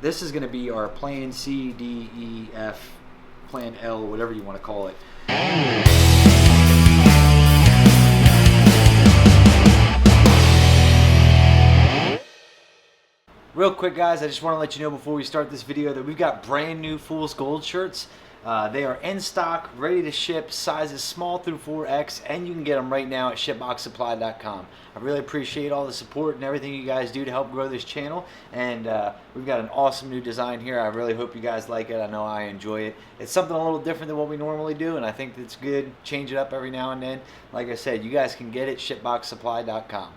this is going to be our plan C, D, E, F, plan L, whatever you want to call it. Real quick, guys, I just want to let you know before we start this video that we've got brand new Fool's Gold shirts. They are in stock, ready to ship, sizes small through 4X, and you can get them right now at SHITBOXSupply.com. I really appreciate all the support and everything you guys do to help grow this channel, and we've got an awesome new design here. I really hope you guys like it. I know I enjoy it. It's something a little different than what we normally do, and I think it's good. Change it up every now and then. Like I said, you guys can get it SHITBOXSupply.com.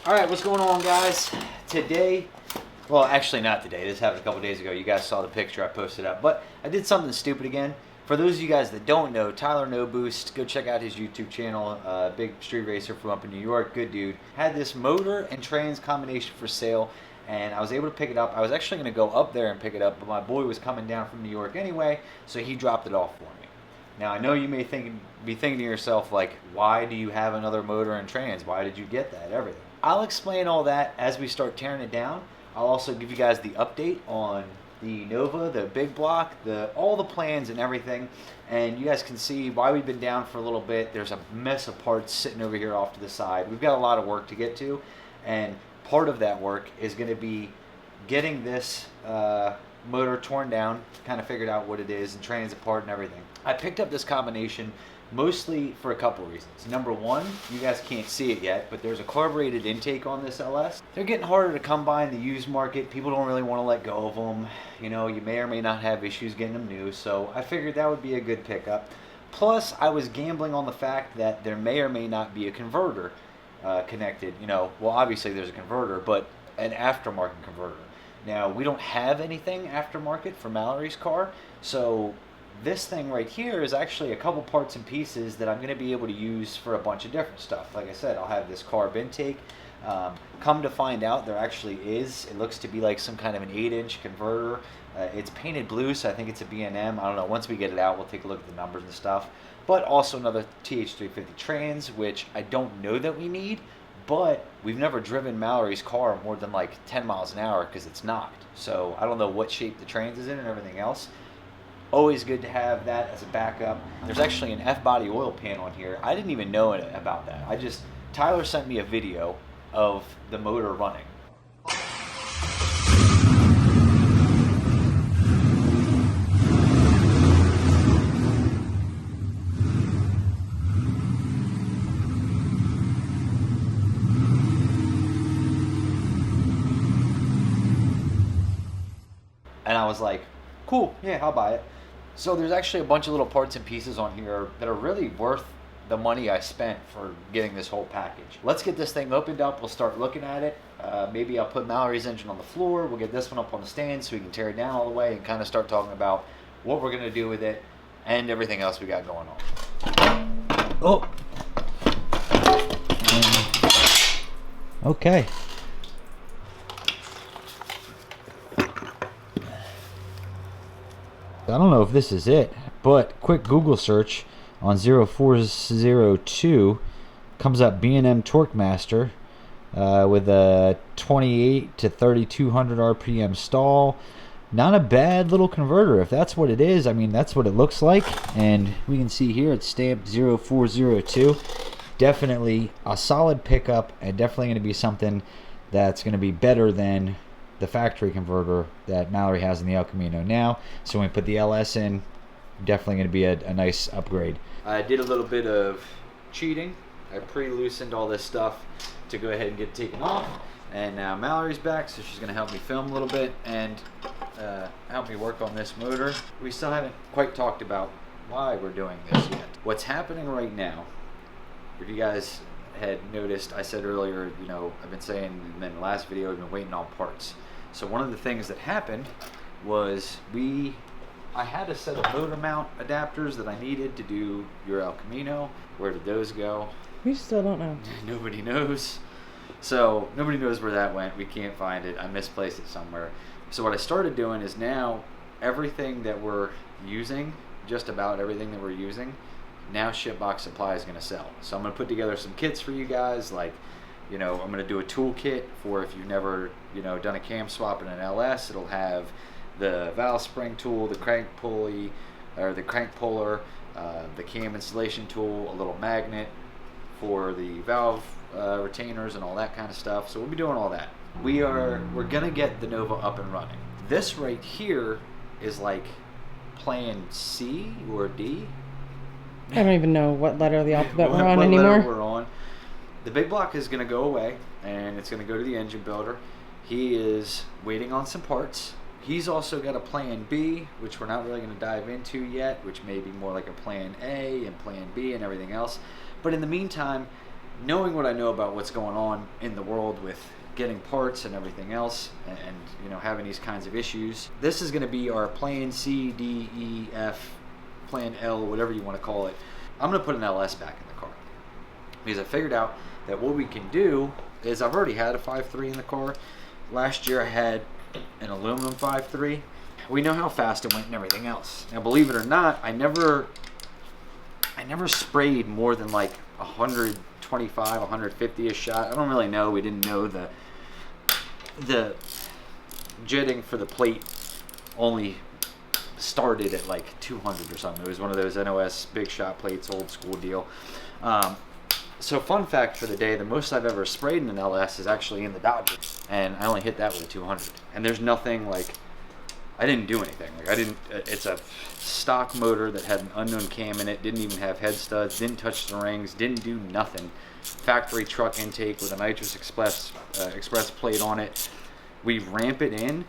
All right, what's going on, guys? Today, well, actually not today. This happened a couple days ago. You guys saw the picture I posted up. But I did something stupid again. For those of you guys that don't know, Tyler No Boost, go check out his YouTube channel. Big street racer from up in New York. Good dude. Had this motor and trans combination for sale, and I was able to pick it up. I was actually going to go up there and pick it up, but my boy was coming down from New York anyway, so he dropped it off for me. Now, I know you may be thinking to yourself, like, why do you have another motor and trans? Why did you get that? Everything. I'll explain all that as we start tearing it down. I'll also give you guys the update on the Nova, the big block, all the plans and everything. And you guys can see why we've been down for a little bit. There's a mess of parts sitting over here off to the side. We've got a lot of work to get to. And part of that work is going to be getting this motor torn down, kind of figured out what it is, and trans apart and everything. I picked up this combination mostly for a couple of reasons. Number one, you guys can't see it yet, but there's a carbureted intake on this LS. They're getting harder to come by in the used market. People don't really want to let go of them. You know, you may or may not have issues getting them new, so I figured that would be a good pickup. Plus, I was gambling on the fact that there may or may not be a converter connected. You know, well, obviously there's a converter, but an aftermarket converter. Now, we don't have anything aftermarket for Mallory's car, so this thing right here is actually a couple parts and pieces that I'm going to be able to use for a bunch of different stuff. Like I said, I'll have this carb intake. Come to find out, there actually is. It looks to be like some kind of an 8-inch converter. It's painted blue, so I think it's a B&M. I don't know. Once we get it out, we'll take a look at the numbers and stuff. But also another TH350 trans, which I don't know that we need, but we've never driven Mallory's car more than like 10 miles an hour because it's knocked. So I don't know what shape the trans is in and everything else. Always good to have that as a backup. There's actually an F-body oil pan on here. I didn't even know about that. Tyler sent me a video of the motor running. And I was like, cool, yeah, I'll buy it. So there's actually a bunch of little parts and pieces on here that are really worth the money I spent for getting this whole package. Let's get this thing opened up. We'll start looking at it. Maybe I'll put Mallory's engine on the floor. We'll get this one up on the stand so we can tear it down all the way and kind of start talking about what we're going to do with it and everything else we got going on. Oh. Okay. I don't know if this is it, but quick Google search on 0402 comes up B&M Torque Master with a 28 to 3200 RPM stall. Not a bad little converter if that's what it is. I mean, that's what it looks like, and we can see here it's stamped 0402. Definitely a solid pickup, and definitely going to be something that's going to be better than the factory converter that Mallory has in the El Camino now. So when we put the LS in, definitely going to be a nice upgrade. I did a little bit of cheating. I pre-loosened all this stuff to go ahead and get taken off. And now Mallory's back, so she's going to help me film a little bit and help me work on this motor. We still haven't quite talked about why we're doing this yet. What's happening right now, if you guys had noticed, I said earlier, you know, I've been saying in the last video, I've been waiting on parts. So one of the things that happened was I had a set of motor mount adapters that I needed to do your El Camino. Where did those go? We still don't know. Nobody knows. So nobody knows where that went. We can't find it. I misplaced it somewhere. So what I started doing is now everything that we're using, just about everything that we're using, now SHITBOX Supply is going to sell. So I'm going to put together some kits for you guys, like You know, I'm going to do a toolkit for if you've never, you know, done a cam swap in an LS. It'll have the valve spring tool, the crank pulley, or the crank puller, the cam installation tool, a little magnet for the valve retainers and all that kind of stuff. So we'll be doing all that. We're gonna get the Nova up and running. This right here is like plan C or D. I don't even know what letter of the alphabet we're on what anymore. Letter we're on. The big block is gonna go away and it's gonna go to the engine builder. He is waiting on some parts. He's also got a plan B, which we're not really going to dive into yet, which may be more like a plan A and plan B and everything else. But in the meantime, knowing what I know about what's going on in the world with getting parts and everything else, and you know, having these kinds of issues, this is going to be our plan C, D, E, F, plan L, whatever you want to call it. I'm going to put an LS back in the car because I figured out that what we can do is I've already had a 5.3 in the car. Last year I had an aluminum 5.3. We know how fast it went and everything else. Now, believe it or not, I never sprayed more than like 125, 150 a shot. I don't really know. We didn't know the jetting for the plate only started at like 200 or something. It was one of those NOS big shot plates, old school deal. So fun fact for the day, the most I've ever sprayed in an LS is actually in the Dodger. And I only hit that with a 200. And there's nothing like, I didn't do anything. Like it's a stock motor that had an unknown cam in it, didn't even have head studs, didn't touch the rings, didn't do nothing. Factory truck intake with a Nitrous Express plate on it. We ramp it in,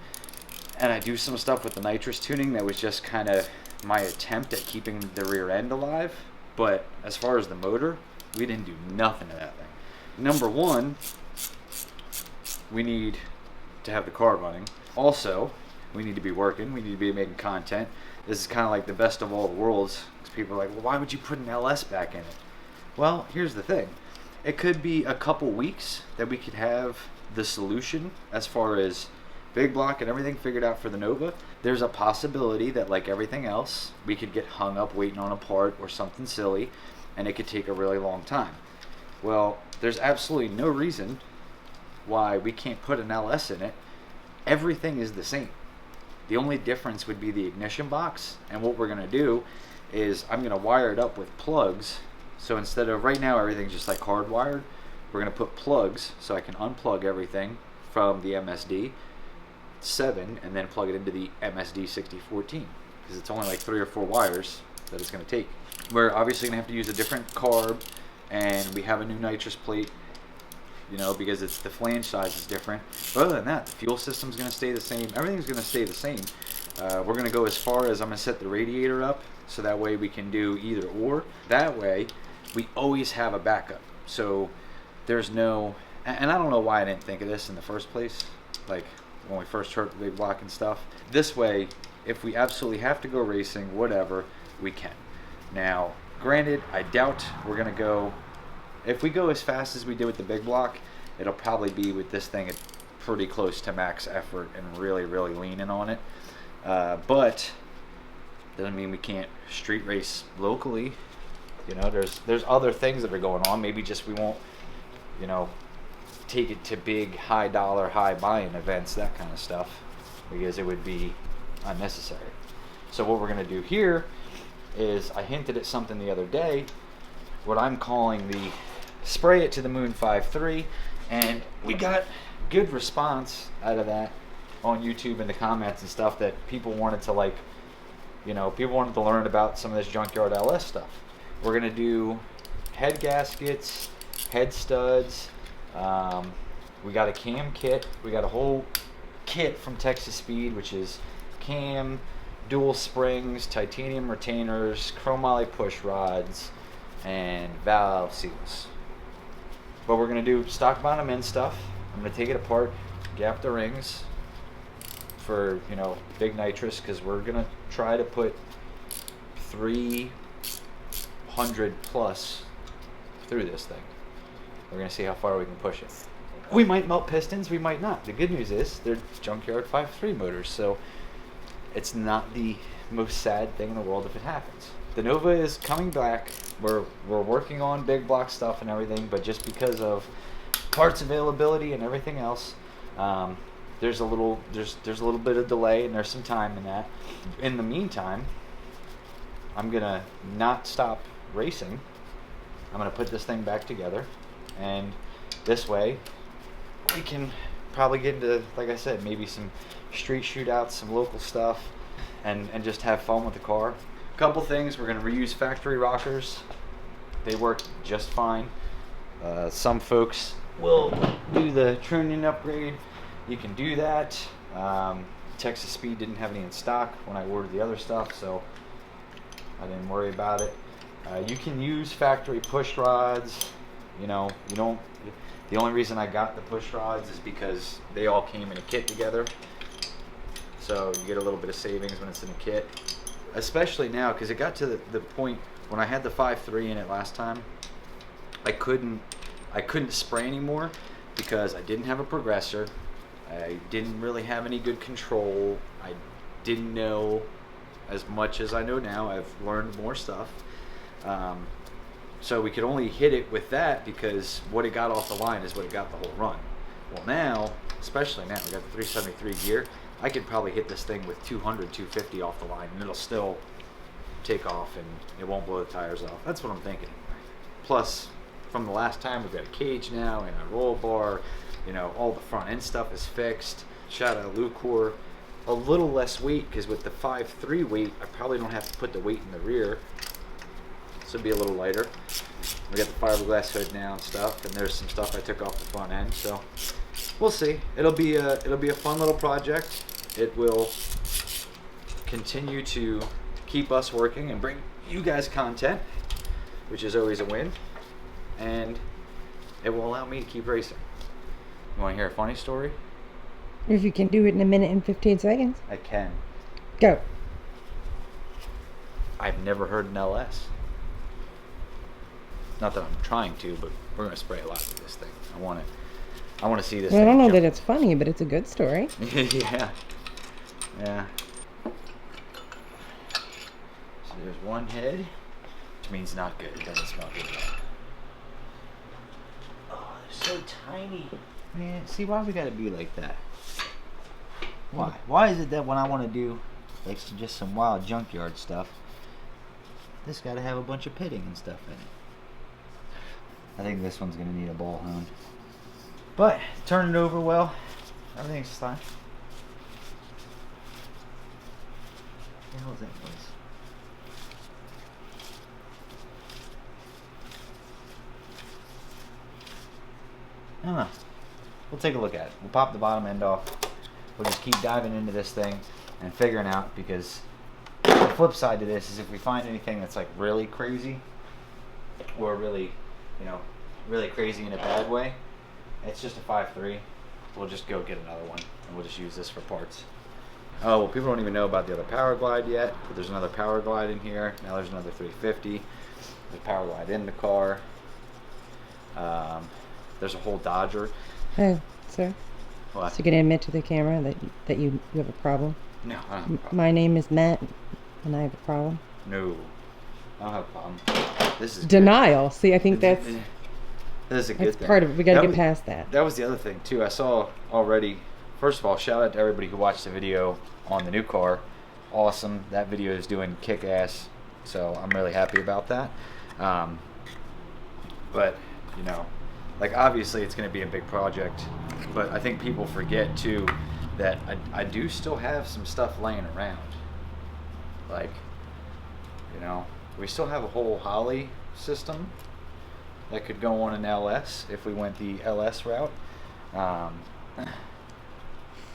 and I do some stuff with the nitrous tuning that was just kind of my attempt at keeping the rear end alive. But as far as the motor, we didn't do nothing to that thing. Number one, we need to have the car running. Also, we need to be working. We need to be making content. This is kind of like the best of all worlds. Because people are like, well, why would you put an LS back in it? Well, here's the thing. It could be a couple weeks that we could have the solution as far as big block and everything figured out for the Nova. There's a possibility that, like everything else, we could get hung up waiting on a part or something silly, and it could take a really long time. Well, there's absolutely no reason why we can't put an LS in it. Everything is the same. The only difference would be the ignition box, and what we're going to do is I'm going to wire it up with plugs. So instead of, right now everything's just like hardwired, we're going to put plugs so I can unplug everything from the MSD 7 and then plug it into the MSD 6014, because it's only like 3 or 4 wires that it's going to take. We're obviously going to have to use a different carb, and we have a new nitrous plate, you know, because it's the flange size is different. But other than that, the fuel system's going to stay the same. Everything's going to stay the same. We're going to go as far as I'm going to set the radiator up, so that way we can do either or. That way, we always have a backup. So there's no, and I don't know why I didn't think of this in the first place, like when we first heard the big block and stuff. This way, if we absolutely have to go racing, whatever, we can. Now, granted, I doubt we're going to go, if we go as fast as we did with the big block, it'll probably be with this thing at pretty close to max effort and really, really leaning on it. But doesn't mean we can't street race locally. You know, there's other things that are going on. Maybe just we won't, you know, take it to big high dollar, high buy-in events, that kind of stuff, because it would be unnecessary. So what we're going to do here is, I hinted at something the other day, what I'm calling the spray it to the moon 5.3, and we got good response out of that on YouTube in the comments and stuff, that people wanted to, like, you know, people wanted to learn about some of this Junkyard LS stuff. We're going to do head gaskets, head studs, we got a cam kit, we got a whole kit from Texas Speed, which is cam, dual springs, titanium retainers, chromoly push rods, and valve seals. But we're going to do stock bottom end stuff. I'm going to take it apart, gap the rings for, you know, big nitrous, because we're going to try to put 300 plus through this thing. We're going to see how far we can push it. We might melt pistons, we might not. The good news is they're Junkyard 5.3 motors, so it's not the most sad thing in the world if it happens. The Nova is coming back. We're working on big block stuff and everything, but just because of parts availability and everything else, there's a little bit of delay, and there's some time in that. In the meantime, I'm gonna not stop racing. I'm gonna put this thing back together, and this way we can probably get into, like I said, maybe some street shootouts, some local stuff, and just have fun with the car. A couple things: we're gonna reuse factory rockers. They work just fine. Some folks will do the tuning upgrade. You can do that. Texas Speed didn't have any in stock when I ordered the other stuff, so I didn't worry about it. You can use factory push rods. You know, you don't. The only reason I got the push rods is because they all came in a kit together. So you get a little bit of savings when it's in a kit. Especially now, because it got to the point when I had the 5.3 in it last time, I couldn't spray anymore because I didn't have a progressor. I didn't really have any good control. I didn't know as much as I know now. I've learned more stuff. So we could only hit it with that because what it got off the line is what it got the whole run. Well now, especially now, we got the 373 gear, I could probably hit this thing with 200, 250 off the line and it'll still take off and it won't blow the tires off. That's what I'm thinking. Plus, from the last time, we've got a cage now and a roll bar. You know, all the front end stuff is fixed. Shout out Lucor. A little less weight because with the 5.3 weight, I probably don't have to put the weight in the rear. This will be a little lighter. We got the fiberglass hood now and stuff, and there's some stuff I took off the front end. So we'll see. It'll be a fun little project. It will continue to keep us working and bring you guys content, which is always a win. And it will allow me to keep racing. You want to hear a funny story? If you can do it in a minute and 15 seconds. I can. Go. I've never heard an LS. Not that I'm trying to, but we're going to spray a lot with this thing. I want to see this Well, I thing don't know jump. that it's funny, but it's a good story. Yeah. Yeah. So there's one head, which means not good. It doesn't smell good yet. Oh, they're so tiny. Man, see why we gotta be like that? Why? Why is it that when I want to do like just some wild junkyard stuff, this gotta have a bunch of pitting and stuff in it? I think this one's gonna need a ball hone. But turn it over well. Everything's fine. What the hell is that noise? I don't know. We'll take a look at it. We'll pop the bottom end off. We'll just keep diving into this thing and figuring out, because the flip side to this is if we find anything that's like really crazy or really, you know, really crazy in a bad way, it's just a 5.3. We'll just go get another one and we'll just use this for parts. Oh, well, people don't even know about the other Power Glide yet, but there's another Power Glide in here. Now there's another 350. There's Power Glide in the car. There's a whole Dodger. Oh, sir. What? So you're going to admit to the camera that you have a problem? No, I don't have a problem. My name is Matt, and I have a problem. No, I don't have a problem. This is Denial. good. See, I think This is a good that's thing. part of it. We got to That get was- past that. That was the other thing too. I saw already. First of all, shout out to everybody who watched the video on the new car. Awesome. That video is doing kick ass. So I'm really happy about that. But you know, like obviously it's going to be a big project. But I think people forget too that I do still have some stuff laying around. Like, you know, we still have a whole Holly system that could go on an LS if we went the LS route.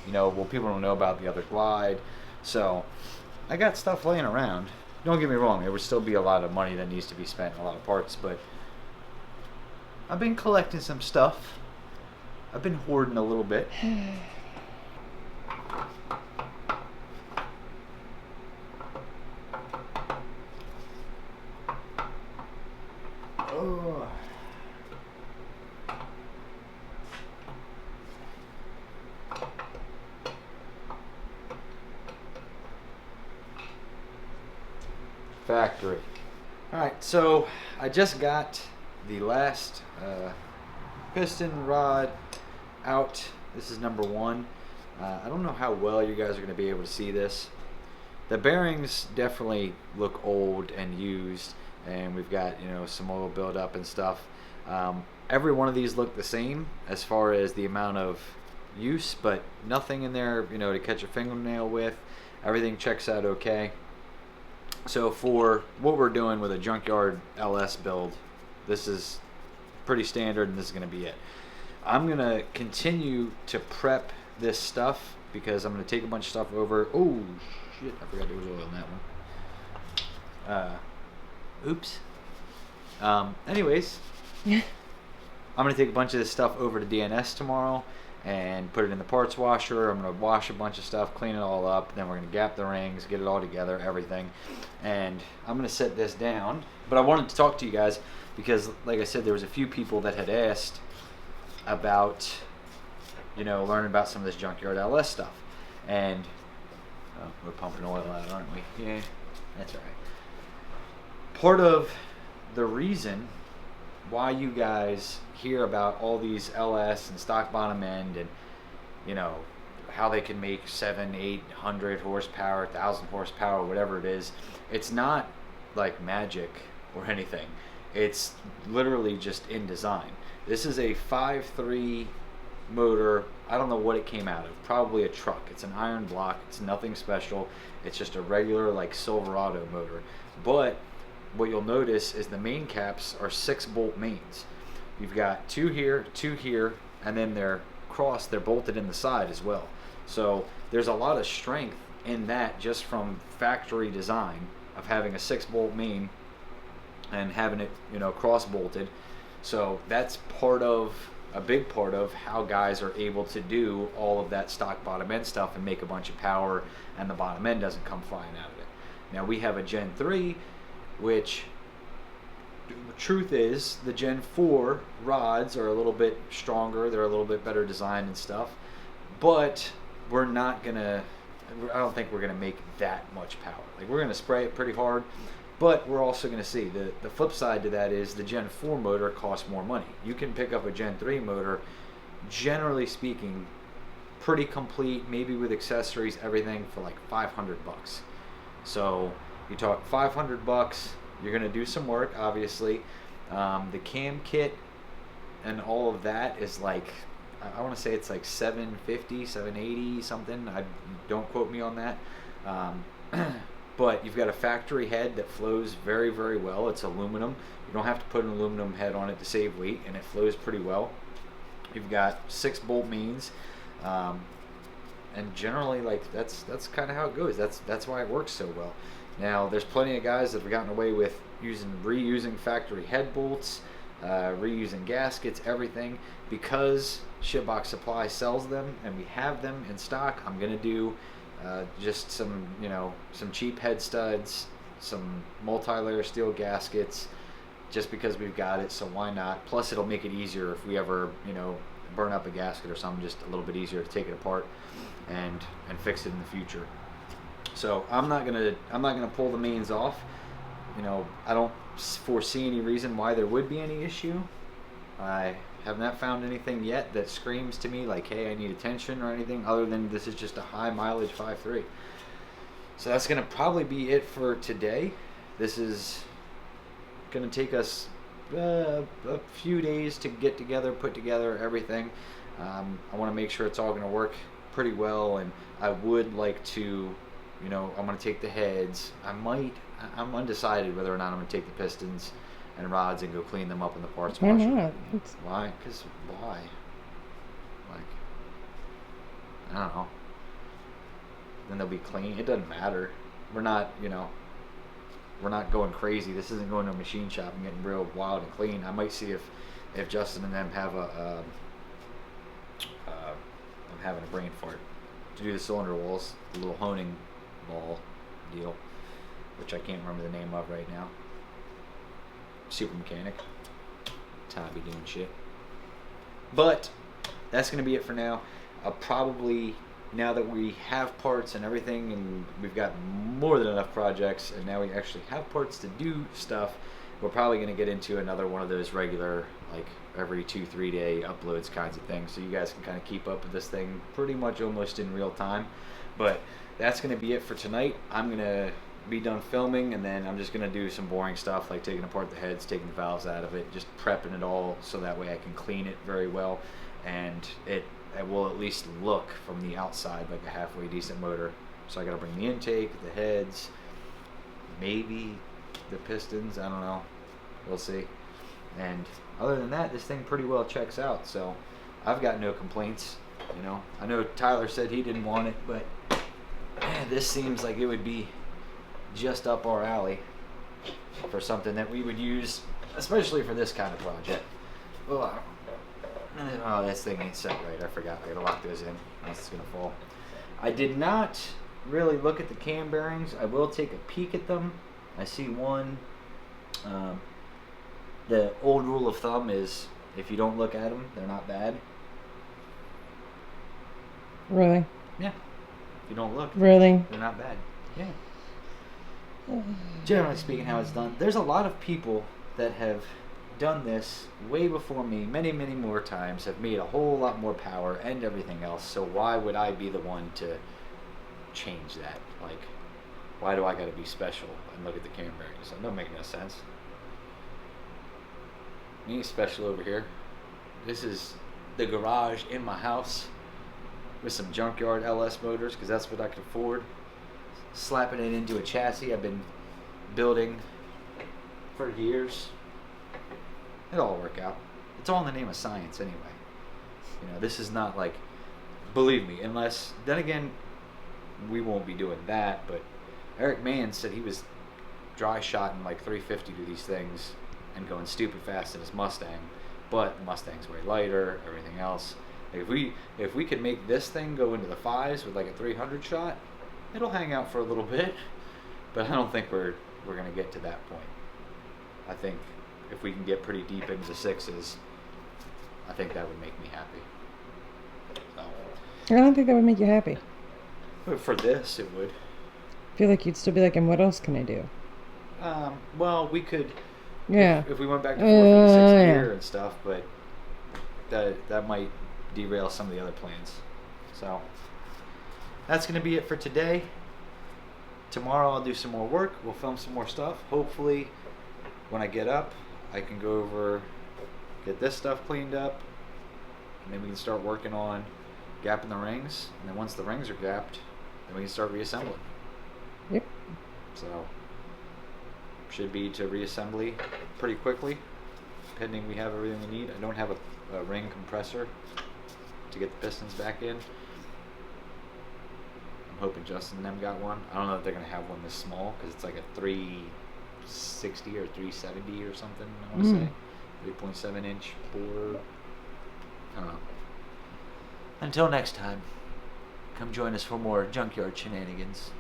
You know, well, people don't know about the other Glide. So I got stuff laying around. Don't get me wrong, there would still be a lot of money that needs to be spent on a lot of parts, but I've been collecting some stuff. I've been hoarding a little bit. Oh. Factory. Alright, so I just got the last piston rod out. This is number 1. I don't know how well you guys are going to be able to see this. The bearings definitely look old and used, and we've got, you know, some oil buildup and stuff. Every one of these look the same as far as the amount of use, but nothing in there, you know, to catch a fingernail with. Everything checks out okay. So for what we're doing with a Junkyard LS build, this is pretty standard, and this is going to be it. I'm going to continue to prep this stuff because I'm going to take a bunch of stuff over. Oh shit, I forgot there was oil in that one. Oops. Anyways, I'm going to take a bunch of this stuff over to DNS tomorrow and put it in the parts washer. I'm going to wash a bunch of stuff, clean it all up, then we're going to gap the rings, get it all together, everything. And I'm going to set this down. But I wanted to talk to you guys because, like I said, there was a few people that had asked about, you know, learning about some of this Junkyard LS stuff. And we're pumping oil out, aren't we? Yeah, that's all right. Part of the reason why you guys hear about all these LS and stock bottom end and, you know, how they can make 700-800 horsepower, 1,000 horsepower, whatever it is, it's not like magic or anything. It's literally just in design. This is a 5.3 motor. I don't know what it came out of. Probably a truck. It's an iron block. It's nothing special. It's just a regular like Silverado motor. But what you'll notice is the main caps are 6-bolt mains. You've got 2 here, and then they're crossed. They're bolted in the side as well. So there's a lot of strength in that just from factory design of having a 6-bolt main and having it, you know, cross bolted. So that's a big part of how guys are able to do all of that stock bottom end stuff and make a bunch of power, and the bottom end doesn't come flying out of it. Now we have a Gen 3, which the truth is the Gen 4 rods are a little bit stronger. They're a little bit better designed and stuff, but we're not gonna, I don't think we're gonna make that much power. Like, we're gonna spray it pretty hard, but we're also going to see the flip side to that is the Gen 4 motor costs more money. You can pick up a Gen 3 motor, generally speaking, pretty complete, maybe with accessories, everything, for like 500 bucks. So you talk 500 bucks, you're going to do some work, obviously. The cam kit and all of that is like, I want to say it's like 750, 780 something. Don't quote me on that. But you've got a factory head that flows very, very well. It's aluminum. You don't have to put an aluminum head on it to save weight, and it flows pretty well. You've got 6-bolt mains, and generally, like, that's kind of how it goes. That's why it works so well. Now, there's plenty of guys that have gotten away with reusing factory head bolts, reusing gaskets, everything. Because SHITBOX Supply sells them and we have them in stock, I'm gonna do just some, you know, some cheap head studs, some multi-layer steel gaskets, just because we've got it, so why not? Plus it'll make it easier if we ever, you know, burn up a gasket or something, just a little bit easier to take it apart and fix it in the future. So I'm not gonna pull the mains off. You know, I don't foresee any reason why there would be any issue. I have not found anything yet that screams to me like, hey, I need attention or anything, other than this is just a high mileage 5.3. So that's going to probably be it for today. This is going to take us a few days to get together, put together everything. I want to make sure it's all going to work pretty well, and I would like to, you know, I'm going to take the heads. I'm undecided whether or not I'm going to take the pistons and rods and go clean them up in the parts washer. Why not? Why? Because why? Like, I don't know. Then they'll be clean. It doesn't matter. We're not, you know, we're not going crazy. This isn't going to a machine shop and getting real wild and clean. I might see if Justin and them have I'm having a brain fart, to do the cylinder walls, the little honing ball deal, which I can't remember the name of right now. Super mechanic. That's how I be doing shit. But that's going to be it for now. I'll probably, now that we have parts and everything, and we've got more than enough projects, and now we actually have parts to do stuff, we're probably going to get into another one of those regular, like, every 2-3 day uploads kinds of things, so you guys can kind of keep up with this thing pretty much almost in real time. But that's going to be it for tonight. I'm going to be done filming, and then I'm just going to do some boring stuff like taking apart the heads, taking the valves out of it, just prepping it all so that way I can clean it very well, and it will at least look from the outside like a halfway decent motor. So I got to bring the intake, the heads, maybe the pistons, I don't know, we'll see. And other than that, this thing pretty well checks out, so I've got no complaints. You know, I know Tyler said he didn't want it, but man, this seems like it would be just up our alley for something that we would use, especially for this kind of project. Oh, this thing ain't set right. I forgot. I gotta lock those in. Else it's gonna fall. I did not really look at the cam bearings. I will take a peek at them. I see one. The old rule of thumb is if you don't look at them, they're not bad. Really? Yeah. If you don't look, Really? they're not bad. Yeah. Generally speaking, how it's done. There's a lot of people that have done this way before me, many more times, have made a whole lot more power and everything else, so why would I be the one to change that? Like, why do I gotta be special and look at the cam bearings? That don't make no sense. Me special over here. This is the garage in my house with some Junkyard LS motors, because that's what I can afford. Slapping it into a chassis I've been building for years. It'll all work out. It's all in the name of science anyway. You know, this is not like, believe me, unless, then again, we won't be doing that, but Eric Mann said he was dry shotting like 350 to these things and going stupid fast in his Mustang, but the Mustang's way lighter, everything else. If we could make this thing go into the 5s with like a 300 shot, it'll hang out for a little bit, but I don't think we're gonna get to that point. I think if we can get pretty deep into the 6s, I think that would make me happy. So, I don't think that would make you happy. but for this, it would. I feel like you'd still be like, and what else can I do? Well, we could. Yeah. If we went back to 456 yeah. gear and stuff, but that might derail some of the other plans. So that's gonna be it for today. Tomorrow I'll do some more work. We'll film some more stuff. Hopefully, when I get up, I can go over, get this stuff cleaned up, and then we can start working on gapping the rings. And then once the rings are gapped, then we can start reassembling. Yep. So should be to reassembly pretty quickly, pending we have everything we need. I don't have a ring compressor to get the pistons back in. I'm hoping Justin and them got one. I don't know if they're gonna have one this small, because it's like a 360 or 370 or something, I want to say. 3.7 inch bore. I don't know. Until next time, come join us for more Junkyard shenanigans.